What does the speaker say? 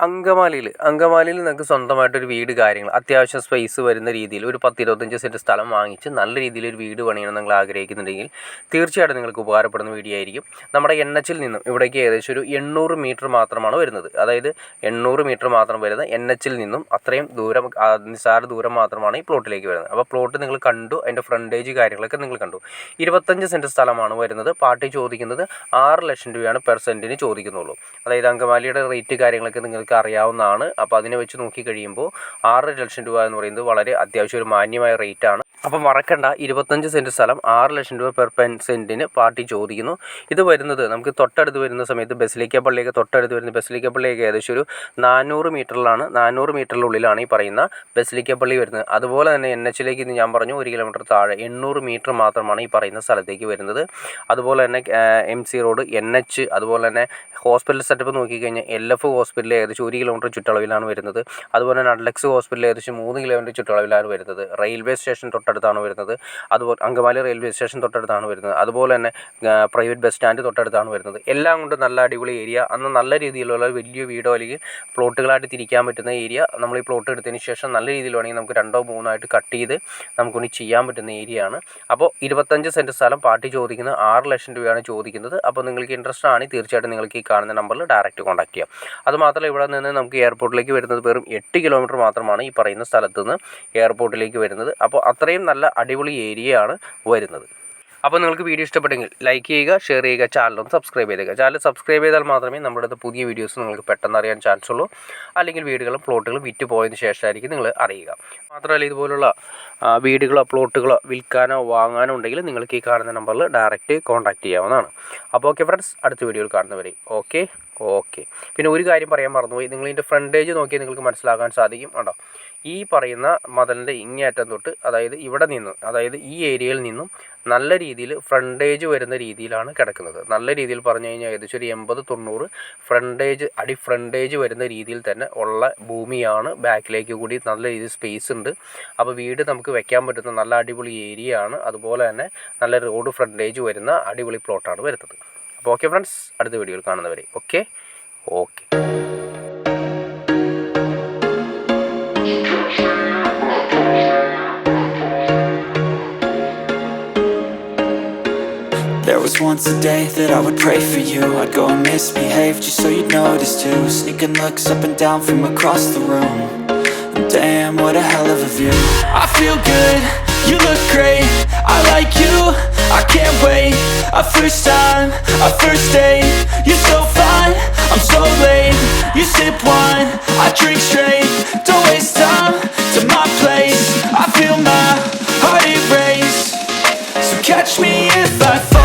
അങ്കമാലിയിൽ നിങ്ങൾക്ക് സ്വന്തമായിട്ടൊരു വീട് കാര്യങ്ങൾ അത്യാവശ്യം സ്പേസ് വരുന്ന രീതിയിൽ ഒരു 10-25 സെൻറ്റ് സ്ഥലം വാങ്ങിച്ച് നല്ല രീതിയിലൊരു വീട് പണിയണം നിങ്ങൾ ആഗ്രഹിക്കുന്നുണ്ടെങ്കിൽ തീർച്ചയായിട്ടും നിങ്ങൾക്ക് ഉപകാരപ്പെടുന്ന വീഡിയോ ആയിരിക്കും. നമ്മുടെ NH-ൽ നിന്നും ഇവിടേക്ക് ഏകദേശം ഒരു 800 മീറ്റർ മാത്രമാണ് വരുന്നത്. അതായത് 800 മീറ്റർ മാത്രം വരുന്ന NH-ൽ നിന്നും അത്രയും ദൂരം, നിസ്സാര ദൂരം മാത്രമാണ് ഈ പ്ലോട്ടിലേക്ക് വരുന്നത്. അപ്പോൾ പ്ലോട്ട് നിങ്ങൾ കണ്ടു, അതിൻ്റെ ഫ്രണ്ടേജ് കാര്യങ്ങളൊക്കെ നിങ്ങൾ കണ്ടു. 25 സെൻറ്റ് സ്ഥലമാണ് വരുന്നത്. പാർട്ടി ചോദിക്കുന്നത് 6 ലക്ഷം രൂപയാണ് പെർ സെൻറ്റിന് ചോദിക്കുന്നുള്ളൂ. അതായത് അങ്കമാലിയുടെ റേറ്റ് കാര്യങ്ങളൊക്കെ നിങ്ങൾക്ക് അറിയാവുന്നതാണ്. അപ്പോൾ അതിനെ വെച്ച് നോക്കി കഴിയുമ്പോൾ 6 ലക്ഷം രൂപ എന്ന് പറയുന്നത് വളരെ അത്യാവശ്യം ഒരു മാന്യമായ റേറ്റാണ്. അപ്പോൾ മറക്കണ്ട, 25 സെൻറ്റ് സ്ഥലം 6 ലക്ഷം രൂപ പെർ സെൻറ്റിന് പാർട്ടി ചോദിക്കുന്നു. ഇത് വരുന്നത് നമുക്ക് തൊട്ടടുത്ത് വരുന്ന സമയത്ത് ബസിലിക്ക പള്ളിയൊക്കെ തൊട്ടടുത്ത് വരുന്ന ബസിലിക്ക പള്ളിയൊക്കെ ഏകദേശം ഒരു 400 മീറ്ററിലാണ്, 400 മീറ്ററിനുള്ളിലാണ് ഈ പറയുന്ന ബസിലിക്ക പള്ളി വരുന്നത്. അതുപോലെ തന്നെ NH-ലേക്ക് ഇന്ന് ഞാൻ പറഞ്ഞു 1 കിലോമീറ്റർ താഴെ 800 മീറ്റർ മാത്രമാണ് ഈ പറയുന്ന സ്ഥലത്തേക്ക് വരുന്നത്. അതുപോലെ തന്നെ MC റോഡ്, NH, അതുപോലെ തന്നെ ഹോസ്പിറ്റൽ സെറ്റപ്പ് നോക്കിക്കഴിഞ്ഞാൽ LF ഹോസ്പിറ്റൽ ഏകദേശം 1 കിലോമീറ്റർ ചുറ്റളവിലാണ് വരുന്നത്. അതുപോലെ തന്നെ അഡ്ലക്സ് ഹോസ്പിറ്റൽ ഏകദേശം 3 കിലോമീറ്റർ ചുറ്റളവിലാണ് വരുന്നത്. റെയിൽവേ സ്റ്റേഷൻ തൊട്ടടുത്താണ് വരുന്നത്. അതുപോലെ അങ്കമാലി റെയിൽവേ സ്റ്റേഷൻ തൊട്ടടുത്താണ് വരുന്നത്. അതുപോലെ തന്നെ പ്രൈവറ്റ് ബസ് സ്റ്റാൻഡ് തൊട്ടടുത്താണ് വരുന്നത്. എല്ലാം കൊണ്ട് നല്ല അടിപൊളി ഏരിയ. അന്ന് നല്ല രീതിയിലുള്ള വലിയ വീടോ അല്ലെങ്കിൽ പ്ലോട്ടുകളായിട്ട് തിരിക്കാൻ പറ്റുന്ന ഏരിയ. നമ്മൾ ഈ പ്ലോട്ട് എടുത്തതിന് ശേഷം നല്ല രീതിയിൽ വേണമെങ്കിൽ നമുക്ക് 2-3 ആയിട്ട് കട്ട് ചെയ്ത് നമുക്കൊന്ന് ചെയ്യാൻ പറ്റുന്ന ഏരിയ ആണ്. അപ്പോൾ 25 സെൻറ്റ് സ്ഥലം പാർട്ടി ചോദിക്കുന്നത് 6 ലക്ഷം രൂപയാണ് ചോദിക്കുന്നത്. അപ്പോൾ നിങ്ങൾക്ക് ഇൻട്രസ്റ്റ് ആണ് തീർച്ചയായിട്ടും നിങ്ങൾക്ക് ഈ കാണുന്ന നമ്പറിൽ ഡയറക്റ്റ് കോൺടാക്ട് ചെയ്യാം. അതുമാത്രമല്ല ഇവിടെ നിന്ന് നമുക്ക് എയർപോർട്ടിലേക്ക് വരുന്നത് വെറും 8 കിലോമീറ്റർ മാത്രമാണ് ഈ പറയുന്ന സ്ഥലത്ത് നിന്ന് എയർപോർട്ടിലേക്ക് വരുന്നത്. അപ്പോൾ അത്രയും നല്ല അടിപൊളി ഏരിയയാണ് വരുന്നത്. അപ്പോൾ നിങ്ങൾക്ക് വീഡിയോ ഇഷ്ടപ്പെട്ടെങ്കിൽ ലൈക്ക് ചെയ്യുക, ഷെയർ ചെയ്യുക, ചാനലൊന്ന് സബ്സ്ക്രൈബ് ചെയ്തേക്കുക. ചാനൽ സബ്സ്ക്രൈബ് ചെയ്താൽ മാത്രമേ നമ്മുടെ പുതിയ വീഡിയോസ് നിങ്ങൾക്ക് പെട്ടെന്ന് അറിയാൻ ചാൻസ് ഉള്ളൂ. അല്ലെങ്കിൽ വീടുകളും പ്ലോട്ടുകളും വിറ്റ് പോയതിന് ശേഷമായിരിക്കും നിങ്ങൾ അറിയുക. മാത്രമല്ല ഇതുപോലുള്ള വീടുകളോ പ്ലോട്ടുകളോ വിൽക്കാനോ വാങ്ങാനോ ഉണ്ടെങ്കിൽ നിങ്ങൾക്ക് ഈ കാണുന്ന നമ്പറിൽ ഡയറക്റ്റ് കോൺടാക്ട് ചെയ്യാവുന്നതാണ്. അപ്പോൾ ഓക്കെ ഫ്രണ്ട്സ്, അടുത്ത വീഡിയോയിൽ കാണുന്നവരെ ഓക്കെ. പിന്നെ ഒരു കാര്യം പറയാൻ മറന്നുപോയി. നിങ്ങളിതിൻ്റെ ഫ്രണ്ടേജ് നോക്കിയാൽ നിങ്ങൾക്ക് മനസ്സിലാക്കാൻ സാധിക്കും. കേട്ടോ, ഈ പറയുന്ന മതിലിൻ്റെ ഇങ്ങേയറ്റം തൊട്ട്, അതായത് ഇവിടെ നിന്നും, അതായത് ഈ ഏരിയയിൽ നിന്നും നല്ല രീതിയിൽ ഫ്രണ്ടേജ് വരുന്ന രീതിയിലാണ് കിടക്കുന്നത്. നല്ല രീതിയിൽ പറഞ്ഞു കഴിഞ്ഞാൽ ഏകദേശം ഒരു 80-90 ഫ്രണ്ടേജ് വരുന്ന രീതിയിൽ തന്നെ ഉള്ള ഭൂമിയാണ്. ബാക്കിലേക്ക് കൂടി നല്ല രീതിയിൽ സ്പേസ് ഉണ്ട്. അപ്പോൾ വീട് നമുക്ക് വെക്കാൻ പറ്റുന്ന നല്ല അടിപൊളി ഏരിയ ആണ്. അതുപോലെ തന്നെ നല്ല റോഡ് ഫ്രണ്ടേജ് വരുന്ന അടിപൊളി പ്ലോട്ടാണ് വരുന്നത്. അപ്പോൾ ഓക്കെ ഫ്രണ്ട്സ്, അടുത്ത വീഡിയോയിൽ കാണുന്നവരെ okay. There was once a day that I would pray for you. I'd go and misbehave just so you'd notice too. Sneaking looks up and down from across the room. And damn, what a hell of a view. I feel good, you look great, I like you, I can't wait. A first time, a first date, you're so fine, I'm so late. You sip wine, I drink straight. Don't waste time to my place. I feel my heart erase. So catch me if I fall.